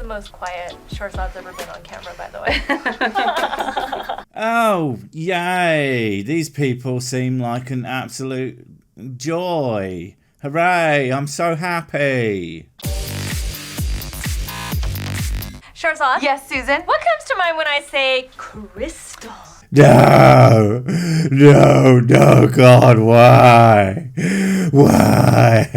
the most quiet Shoresaw's ever been on camera, by the way. Oh, yay. These people seem like an absolute joy. Hooray, I'm so happy. Shoresaw? Yes, Susan? What comes to mind when I say crystal? No, God, why? Why?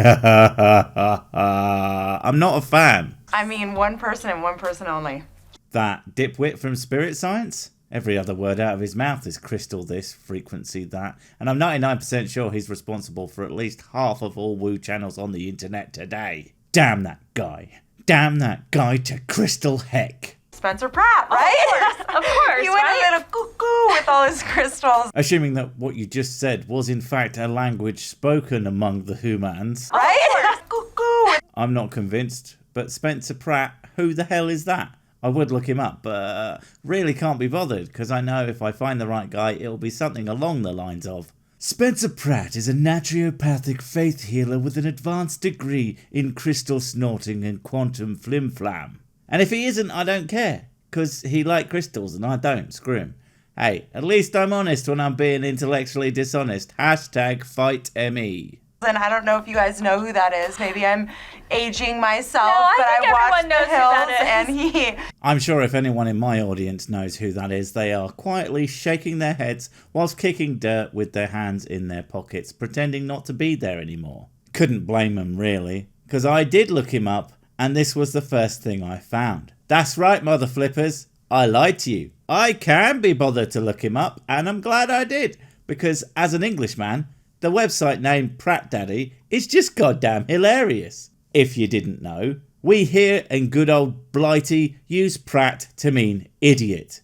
I'm not a fan. I mean, one person and one person only. That dipwit from Spirit Science? Every other word out of his mouth is crystal this, frequency that, and I'm 99% sure he's responsible for at least half of all woo channels on the internet today. Damn that guy. Damn that guy to crystal heck. Spencer Pratt, right? Of course, He went right? a little cuckoo with all his crystals. Assuming that what you just said was in fact a language spoken among the humans. Right? Cuckoo. I'm not convinced, but Spencer Pratt, who the hell is that? I would look him up, but really can't be bothered, because I know if I find the right guy, it'll be something along the lines of, Spencer Pratt is a naturopathic faith healer with an advanced degree in crystal snorting and quantum flim-flam. And if he isn't, I don't care, because he likes crystals and I don't. Screw him. Hey, at least I'm honest when I'm being intellectually dishonest. Hashtag fight ME. And I don't know if you guys know who that is. Maybe I'm aging myself, No, I but think I watched everyone knows The who Hills, that and he... I'm sure if anyone in my audience knows who that is, they are quietly shaking their heads whilst kicking dirt with their hands in their pockets, pretending not to be there anymore. Couldn't blame them, really, because I did look him up, and this was the first thing I found. That's right, mother flippers. I lied to you. I can be bothered to look him up, and I'm glad I did, because as an Englishman, the website name Pratt Daddy is just goddamn hilarious. If you didn't know, we here in good old Blighty use Pratt to mean idiot.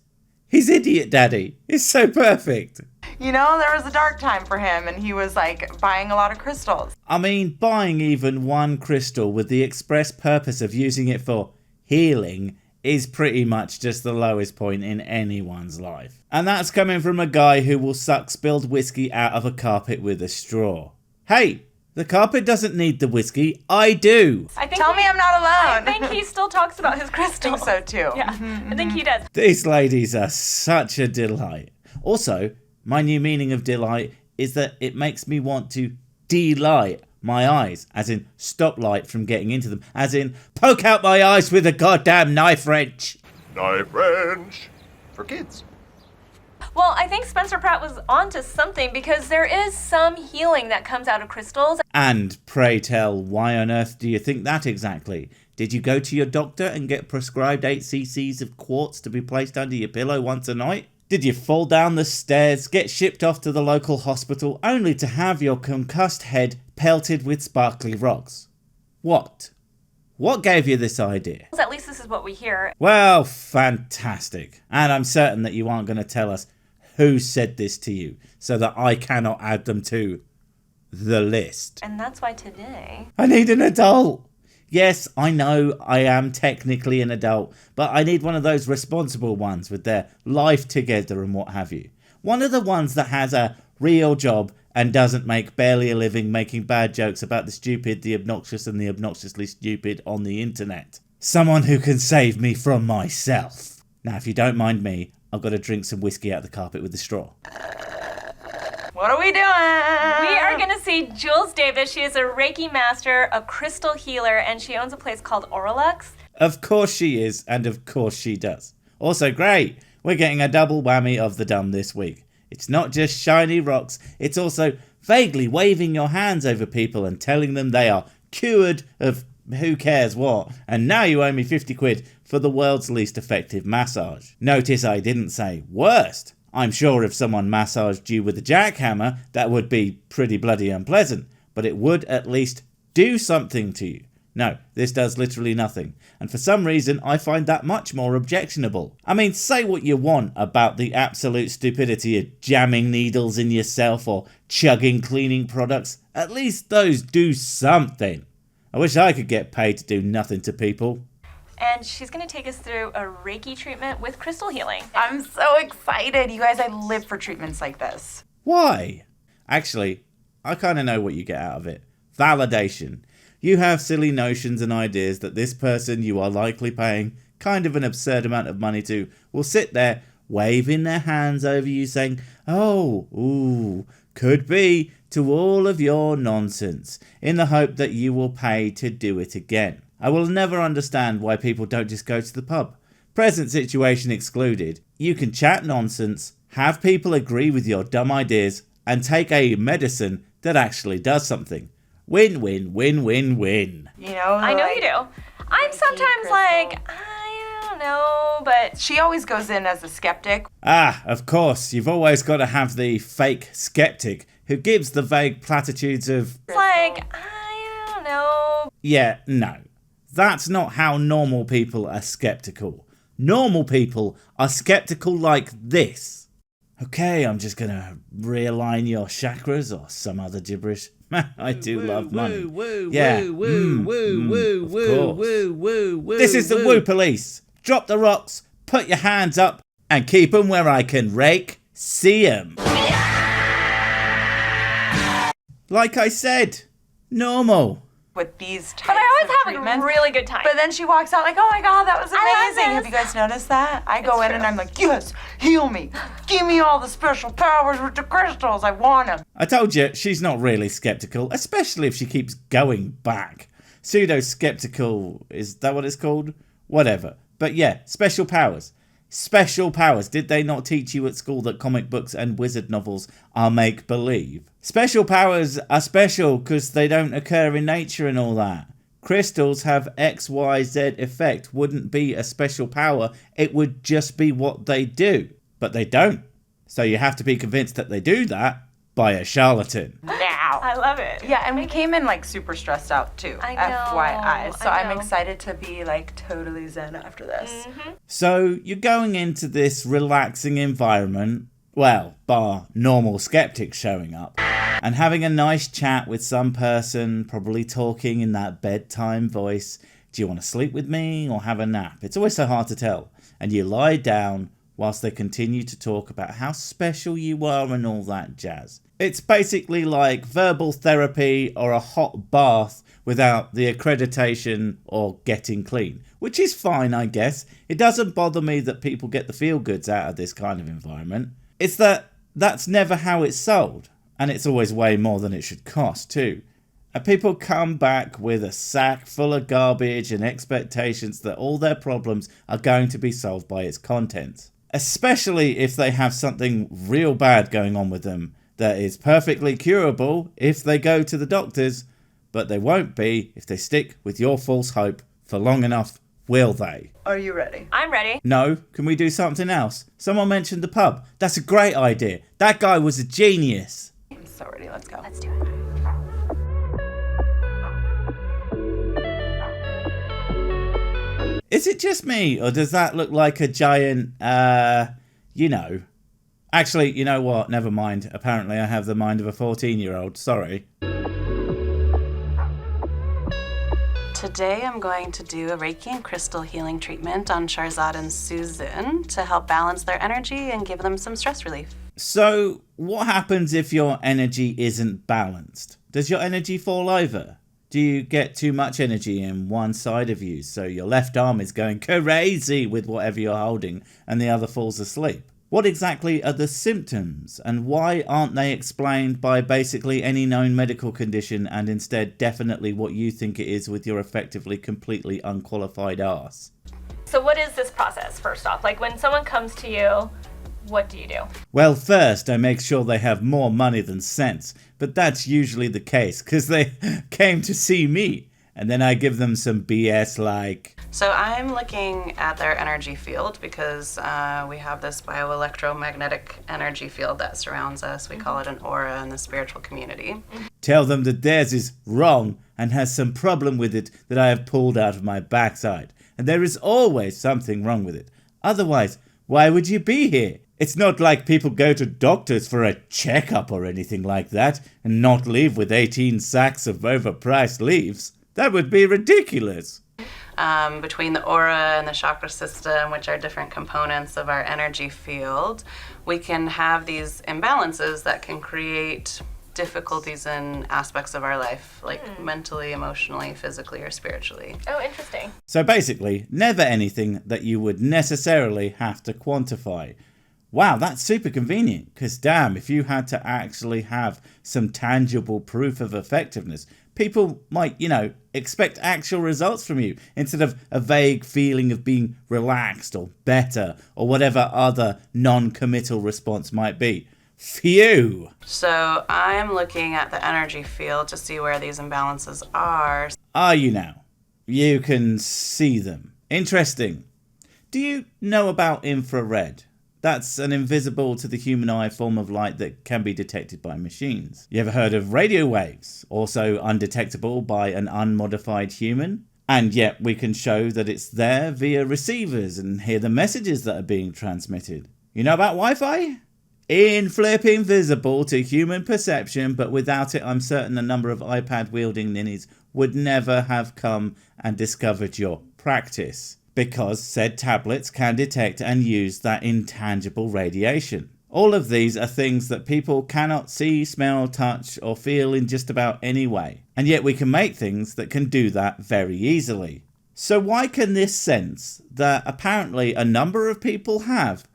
His idiot daddy is so perfect. You know, there was a dark time for him, and he was, like, buying a lot of crystals. I mean, buying even one crystal with the express purpose of using it for healing is pretty much just the lowest point in anyone's life. And that's coming from a guy who will suck spilled whiskey out of a carpet with a straw. Hey, the carpet doesn't need the whiskey. I do. Tell me I'm not alone. I think he still talks about his I crystals. think so, too. Yeah, I think he does. These ladies are such a delight. Also, my new meaning of delight is that it makes me want to delight my eyes, as in stop light from getting into them, as in poke out my eyes with a goddamn knife wrench. Knife wrench for kids. Well, I think Spencer Pratt was onto something because there is some healing that comes out of crystals. And pray tell, why on earth do you think that exactly? Did you go to your doctor and get prescribed 8 cc's of quartz to be placed under your pillow once a night? Did you fall down the stairs, get shipped off to the local hospital, only to have your concussed head pelted with sparkly rocks? What? What gave you this idea? At least this is what we hear. Well, fantastic. And I'm certain that you aren't going to tell us who said this to you, so that I cannot add them to the list. And that's why today... I need an adult. Yes, I know I am technically an adult, but I need one of those responsible ones with their life together and what have you. One of the ones that has a real job and doesn't make barely a living making bad jokes about the stupid, the obnoxious and the obnoxiously stupid on the internet. Someone who can save me from myself. Now, if you don't mind me, I've got to drink some whiskey out the carpet with a straw. What are we doing? We are going to see Jules Davis. She is a Reiki master, a crystal healer, and she owns a place called Auralux. Of course she is, and of course she does. Also, great, we're getting a double whammy of the dumb this week. It's not just shiny rocks, it's also vaguely waving your hands over people and telling them they are cured of who cares what, and now you owe me 50 quid for the world's least effective massage. Notice I didn't say worst. I'm sure if someone massaged you with a jackhammer, that would be pretty bloody unpleasant, but it would at least do something to you. No, this does literally nothing, and for some reason I find that much more objectionable. I mean, say what you want about the absolute stupidity of jamming needles in yourself or chugging cleaning products, at least those do something. I wish I could get paid to do nothing to people. And she's going to take us through a Reiki treatment with crystal healing. I'm so excited. You guys, I live for treatments like this. Why? Actually, I kind of know what you get out of it. Validation. You have silly notions and ideas that this person you are likely paying kind of an absurd amount of money to will sit there waving their hands over you saying, oh, ooh, could be, to all of your nonsense, in the hope that you will pay to do it again. I will never understand why people don't just go to the pub. Present situation excluded. You can chat nonsense, have people agree with your dumb ideas, and take a medicine that actually does something. Win, win, win, win, win. You know, I know like, you do. I'm sometimes like, I don't know, but she always goes in as a skeptic. Ah, of course, you've always got to have the fake skeptic who gives the vague platitudes of, it's like, I don't know. yeah, no. That's not how normal people are skeptical. Normal people are skeptical like this. Okay, I'm just going to realign your chakras or some other gibberish. I do love money. Yeah, of course. This is the Woo Police. Drop the rocks, put your hands up, and keep them where I can rake, see 'em. Like I said, normal. With these types But I always of have treatments. a really good time. But then she walks out like, oh my god, that was I love amazing. this. Have you guys noticed that? I go in true. and I'm like, yes, heal me. Give me all the special powers with the crystals. I want them. I told you, she's not really skeptical, especially if she keeps going back. Pseudo-skeptical, is that what it's called? Whatever. But yeah, special powers. Special powers. Did they not teach you at school that comic books and wizard novels are make-believe? Special powers are special because they don't occur in nature and all that. Crystals have XYZ effect. Wouldn't be a special power. It would just be what they do. But they don't. So you have to be convinced that they do that by a charlatan. Now. I love it. Yeah, and we came in like super stressed out too. I know, FYI. So I I'm know. excited to be like totally zen after this. Mm-hmm. So you're going into this relaxing environment, well, bar normal skeptics showing up, and having a nice chat with some person, probably talking in that bedtime voice. Do you want to sleep with me or have a nap? It's always so hard to tell. And you lie down whilst they continue to talk about how special you are and all that jazz. It's basically like verbal therapy or a hot bath without the accreditation or getting clean, which is fine, I guess. It doesn't bother me that people get the feel-goods out of this kind of environment. It's that that's never how it's sold, and it's always way more than it should cost too. And people come back with a sack full of garbage and expectations that all their problems are going to be solved by its contents. Especially if they have something real bad going on with them that is perfectly curable if they go to the doctors, but they won't be if they stick with your false hope for long enough, will they? Are you ready? I'm ready. No, can we do something else? Someone mentioned the pub. That's a great idea. That guy was a genius. I'm so ready. Let's go. Let's do it. Is it just me, or does that look like a giant, you know? Actually, you know what? Never mind. Apparently I have the mind of a 14-year-old. Sorry. Today I'm going to do a Reiki and crystal healing treatment on Sharzad and Susan to help balance their energy and give them some stress relief. So, what happens if your energy isn't balanced? Does your energy fall over? Do you get too much energy in one side of you, so your left arm is going crazy with whatever you're holding and the other falls asleep? What exactly are the symptoms, and why aren't they explained by basically any known medical condition and instead definitely what you think it is with your effectively completely unqualified arse? So what is this process, first off? Like when someone comes to you, what do you do? Well, first I make sure they have more money than sense, but that's usually the case because they came to see me, and then I give them some BS like... So I'm looking at their energy field because we have this bioelectromagnetic energy field that surrounds us. We call it an aura in the spiritual community. Tell them that theirs is wrong and has some problem with it that I have pulled out of my backside. And there is always something wrong with it. Otherwise, why would you be here? It's not like people go to doctors for a checkup or anything like that and not leave with 18 sacks of overpriced leaves. That would be ridiculous. Between the aura and the chakra system, which are different components of our energy field, we can have these imbalances that can create difficulties in aspects of our life, like mentally, emotionally, physically, or spiritually. Oh, interesting. So basically, never anything that you would necessarily have to quantify. Wow, that's super convenient, because damn, if you had to actually have some tangible proof of effectiveness, people might, expect actual results from you instead of a vague feeling of being relaxed or better or whatever other non-committal response might be. Phew! So I'm looking at the energy field to see where these imbalances are. Are you now? You can see them. Interesting. Do you know about infrared? That's an invisible to the human eye form of light that can be detected by machines. You ever heard of radio waves? Also undetectable by an unmodified human? And yet we can show that it's there via receivers and hear the messages that are being transmitted. You know about Wi-Fi? In-flipping visible to human perception, but without it I'm certain a number of iPad-wielding ninnies would never have come and discovered your practice, because said tablets can detect and use that intangible radiation. All of these are things that people cannot see, smell, touch, or feel in just about any way. And yet we can make things that can do that very easily. So why can this sense that apparently a number of people have,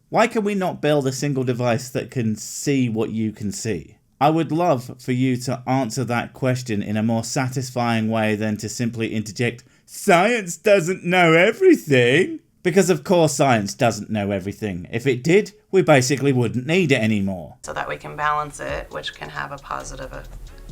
why can we not build a single device that can see what you can see? I would love for you to answer that question in a more satisfying way than to simply interject, "Science doesn't know everything." Because of course science doesn't know everything. If it did, we basically wouldn't need it anymore. So that we can balance it, which can have a positive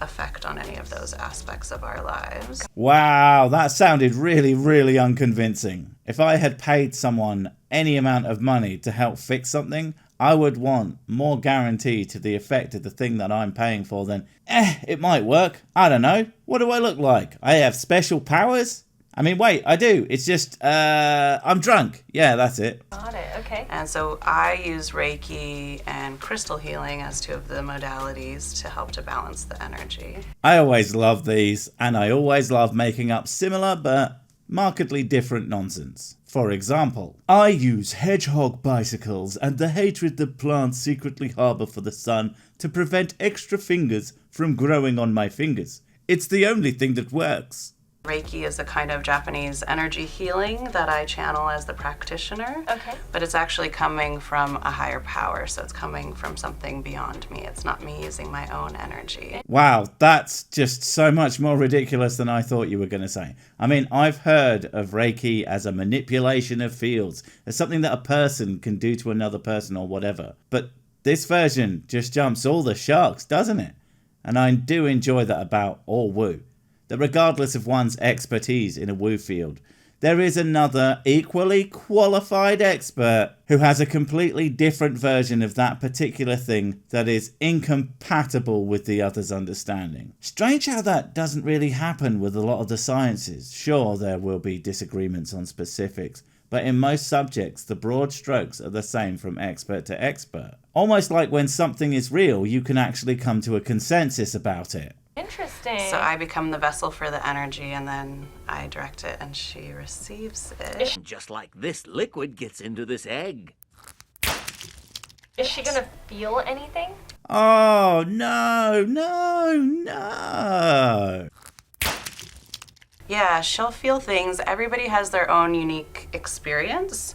effect on any of those aspects of our lives. Wow, that sounded really, really unconvincing. If I had paid someone any amount of money to help fix something, I would want more guarantee to the effect of the thing that I'm paying for than, it might work. I don't know. What do I look like? I have special powers? I mean, wait, I do. It's just, I'm drunk. Yeah, that's it. Got it. Okay. And so I use Reiki and crystal healing as two of the modalities to help to balance the energy. I always love these, and I always love making up similar but markedly different nonsense. For example, I use hedgehog bicycles and the hatred that plants secretly harbour for the sun to prevent extra fingers from growing on my fingers. It's the only thing that works. Reiki is a kind of Japanese energy healing that I channel as the practitioner. Okay. But it's actually coming from a higher power, so it's coming from something beyond me. It's not me using my own energy. Wow, that's just so much more ridiculous than I thought you were going to say. I mean, I've heard of Reiki as a manipulation of fields, as something that a person can do to another person or whatever. But this version just jumps all the sharks, doesn't it? And I do enjoy that about all woo. That regardless of one's expertise in a woo field, there is another equally qualified expert who has a completely different version of that particular thing that is incompatible with the other's understanding. Strange how that doesn't really happen with a lot of the sciences. Sure, there will be disagreements on specifics, but in most subjects the broad strokes are the same from expert to expert. Almost like when something is real, you can actually come to a consensus about it. Interesting. So I become the vessel for the energy, and then I direct it, and she receives it. Just like this liquid gets into this egg. Is she gonna feel anything? Oh, no, no, no. Yeah, she'll feel things. Everybody has their own unique experience.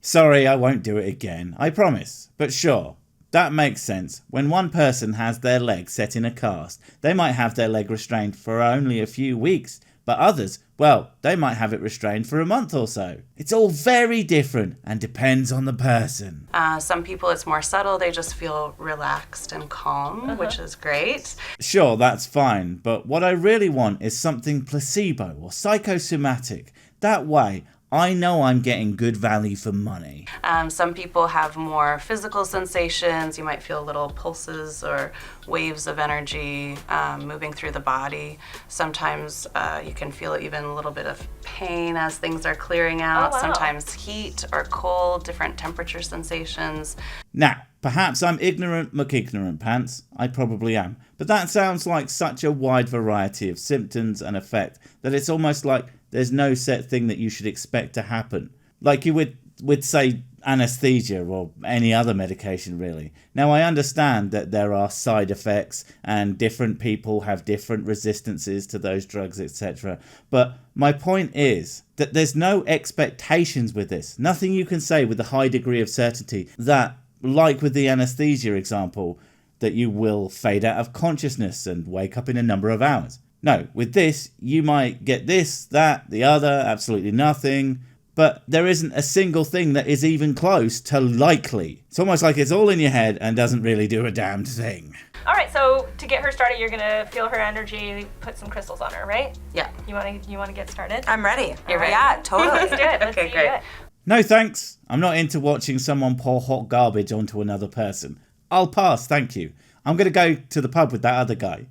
Sorry, I won't do it again, I promise. But sure, that makes sense. When one person has their leg set in a cast, they might have their leg restrained for only a few weeks, but others, well, they might have it restrained for a month or so. It's all very different and depends on the person. Some people it's more subtle, they just feel relaxed and calm, which is great. Sure, that's fine, but what I really want is something placebo or psychosomatic. That way, I know I'm getting good value for money. Some people have more physical sensations. You might feel little pulses or waves of energy moving through the body. Sometimes you can feel even a little bit of pain as things are clearing out. Oh, wow. Sometimes heat or cold, different temperature sensations. Now, perhaps I'm ignorant McIgnorant pants. I probably am. But that sounds like such a wide variety of symptoms and effect that it's almost like there's no set thing that you should expect to happen. Like you would say anesthesia or any other medication really. Now I understand that there are side effects and different people have different resistances to those drugs, etc. But my point is that there's no expectations with this. Nothing you can say with a high degree of certainty that, like with the anesthesia example, that you will fade out of consciousness and wake up in a number of hours. No, with this you might get this, that, the other, absolutely nothing. But there isn't a single thing that is even close to likely. It's almost like it's all in your head and doesn't really do a damned thing. All right, so to get her started, you're gonna feel her energy, put some crystals on her, right? Yeah. You wanna get started? I'm ready. You're ready? Yeah, totally. Let's do it. Let's Okay, see great. you do it. No thanks. I'm not into watching someone pour hot garbage onto another person. I'll pass, thank you. I'm gonna go to the pub with that other guy.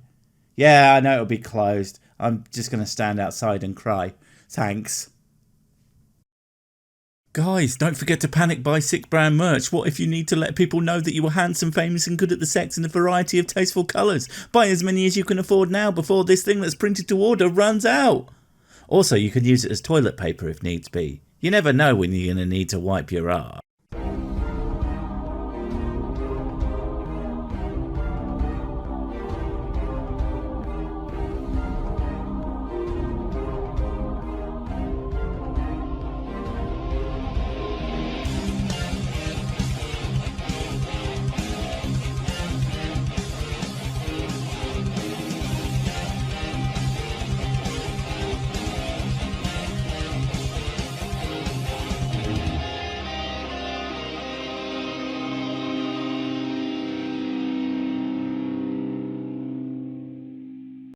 Yeah, I know it'll be closed. I'm just gonna stand outside and cry. Thanks. Guys, don't forget to panic buy Sick Brand merch. What if you need to let people know that you are handsome, famous and good at the sex in a variety of tasteful colours? Buy as many as you can afford now before this thing that's printed to order runs out. Also, you can use it as toilet paper if needs be. You never know when you're going to need to wipe your arse.